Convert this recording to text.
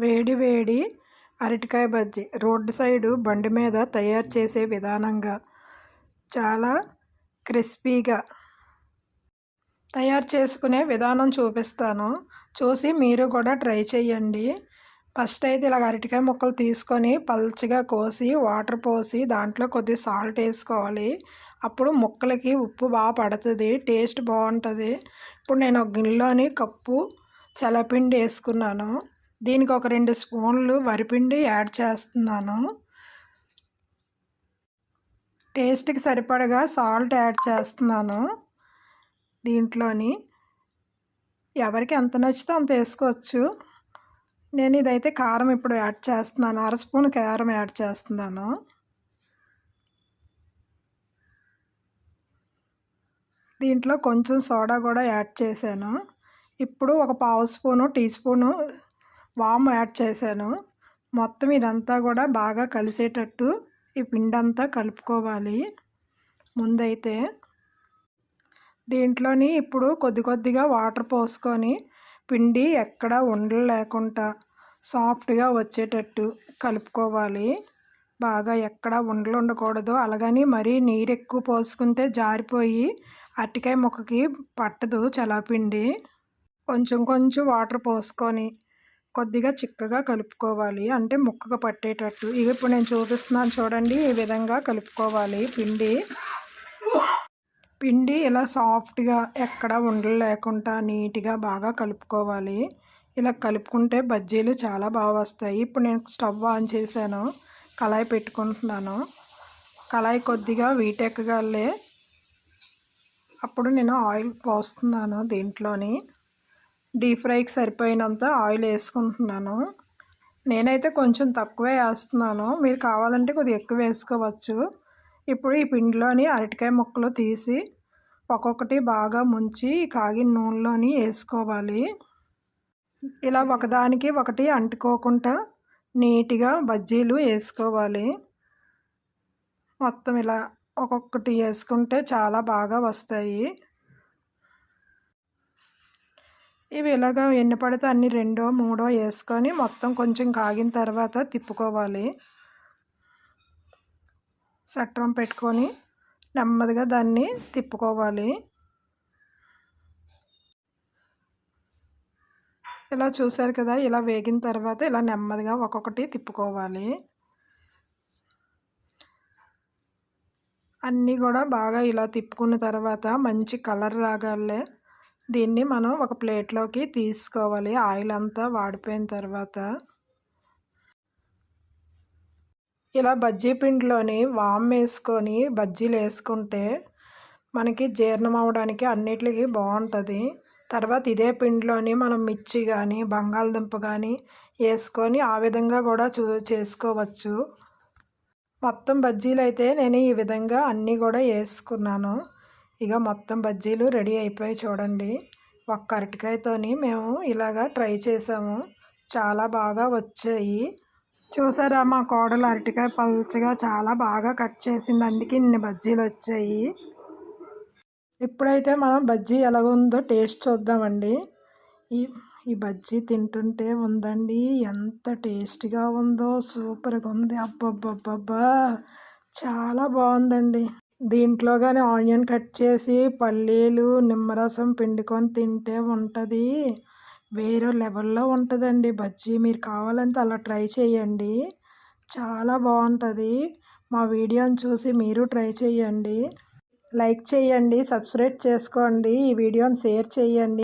వేడి వేడి అరటికాయ బజ్జీ రోడ్డు సైడు బండి మీద తయారు చేసే విధానంగా చాలా క్రిస్పీగా తయారు చేసుకునే విధానం చూపిస్తాను. చూసి మీరు కూడా ట్రై చేయండి. ఫస్ట్ అయితే ఇలాగ అరటికాయ ముక్కలు తీసుకొని పల్చగా కోసి వాటర్ పోసి దాంట్లో కొద్దిగా సాల్ట్ వేసుకోవాలి. అప్పుడు ముక్కలకి ఉప్పు బాగా పడుతుంది, టేస్ట్ బాగుంటుంది. ఇప్పుడు నేను ఒక గిన్నెలోని కప్పు శనగపిండి వేసుకున్నాను. దీనికి ఒక 2 స్పూన్లు వరిపిండి యాడ్ చేస్తున్నాను. టేస్ట్కి సరిపడగా సాల్ట్ యాడ్ చేస్తున్నాను. దీంట్లోని ఎవరికి ఎంత నచ్చితే అంత వేసుకోవచ్చు. నేను ఇదైతే కారం ఇప్పుడు యాడ్ చేస్తున్నాను. 1/2 స్పూన్ కారం యాడ్ చేస్తున్నాను. దీంట్లో కొంచెం సోడా కూడా యాడ్ చేశాను. ఇప్పుడు ఒక 1/2 స్పూను టీ స్పూను వాము యాడ్ చేశాను. మొత్తం ఇదంతా కూడా బాగా కలిసేటట్టు ఈ పిండి అంతా కలుపుకోవాలి. ముందైతే దీంట్లోని ఇప్పుడు కొద్దిగా వాటర్ పోసుకొని పిండి ఎక్కడ ఉండలు లేకుండా సాఫ్ట్గా వచ్చేటట్టు కలుపుకోవాలి. బాగా ఎక్కడ ఉండలు ఉండకూడదు. అలాగని మరీ నీరు ఎక్కువ పోసుకుంటే జారిపోయి అరటికాయ ముక్కకి పట్టదు శనగపిండి. కొంచెం వాటర్ పోసుకొని కొద్దిగా చిక్కగా కలుపుకోవాలి, అంటే ముక్కగా పట్టేటట్టు. ఇది ఇప్పుడు నేను చూపిస్తున్నాను చూడండి, ఈ విధంగా కలుపుకోవాలి. పిండి ఇలా సాఫ్ట్గా ఎక్కడ ఉండలు లేకుండా నీట్గా బాగా కలుపుకోవాలి. ఇలా కలుపుకుంటే బజ్జీలు చాలా బాగా వస్తాయి. ఇప్పుడు నేను స్టవ్ ఆన్ చేశాను, కళాయి పెట్టుకుంటున్నాను. కళాయి కొద్దిగా వీటెక్కగాలే అప్పుడు నేను ఆయిల్ పోస్తున్నాను. దీంట్లోని డీప్ ఫ్రైకి సరిపోయినంత ఆయిల్ వేసుకుంటున్నాను. నేనైతే కొంచెం తక్కువే వేస్తున్నాను, మీరు కావాలంటే కొద్దిగా ఎక్కువ వేసుకోవచ్చు. ఇప్పుడు ఈ పిండిలోని అరటికాయ ముక్కలు తీసి ఒక్కొక్కటి బాగా ముంచి కాగిన నూనెలోని వేసుకోవాలి. ఇలా ఒకదానికి ఒకటి అంటుకోకుండా నీట్గా బజ్జీలు వేసుకోవాలి. మొత్తం ఇలా ఒక్కొక్కటి వేసుకుంటే చాలా బాగా వస్తాయి. ఇవి ఇలాగా ఎన్ని పడితే అన్ని 2, 3 వేసుకొని మొత్తం కొంచెం కాగిన తర్వాత తిప్పుకోవాలి. చట్రం పెట్టుకొని నెమ్మదిగా దాన్ని తిప్పుకోవాలి. ఇలా చూసారు కదా, ఇలా వేగిన తర్వాత ఇలా నెమ్మదిగా ఒక్కొక్కటి తిప్పుకోవాలి. అన్నీ కూడా బాగా ఇలా తిప్పుకున్న తర్వాత మంచి కలర్ రాగాలే దీన్ని మనం ఒక ప్లేట్లోకి తీసుకోవాలి. ఆయిల్ అంతా వాడిపోయిన తర్వాత ఇలా బజ్జీ పిండిలోని వామ్ వేసుకొని బజ్జీలు వేసుకుంటే మనకి జీర్ణం అవ్వడానికి అన్నిటికీ బాగుంటుంది. తర్వాత ఇదే పిండిలోని మనం మిర్చి కానీ బంగాళదుంప కానీ వేసుకొని ఆ విధంగా కూడా చేసుకోవచ్చు. మొత్తం బజ్జీలు అయితే నేను ఈ విధంగా అన్నీ కూడా వేసుకున్నాను. ఇక మొత్తం బజ్జీలు రెడీ అయిపోయి చూడండి. ఒక్క అరటికాయతోని మేము ఇలాగా ట్రై చేసాము, చాలా బాగా వచ్చాయి. చూసారా, మా కోడలు అరటికాయ పల్చగా చాలా బాగా కట్ చేసింది, అందుకే ఇన్ని బజ్జీలు వచ్చాయి. ఇప్పుడైతే మనం బజ్జీ ఎలాగుందో టేస్ట్ చూద్దామండి. ఈ బజ్జీ తింటుంటే ఉందండి, ఎంత టేస్ట్గా ఉందో, సూపర్గా ఉంది. అబ్బబ్బబ్బబ్బా, చాలా బాగుందండి. దీంట్లో కానీ ఆనియన్ కట్ చేసి పల్లీలు నిమ్మరసం పిండుకొని తింటే ఉంటుంది, వేరే లెవెల్లో ఉంటుందండి బజ్జీ. మీరు కావాలంటే అలా ట్రై చేయండి, చాలా బాగుంటుంది. మా వీడియోని చూసి మీరు ట్రై చేయండి. లైక్ చేయండి, సబ్స్క్రైబ్ చేసుకోండి, ఈ వీడియోని షేర్ చేయండి.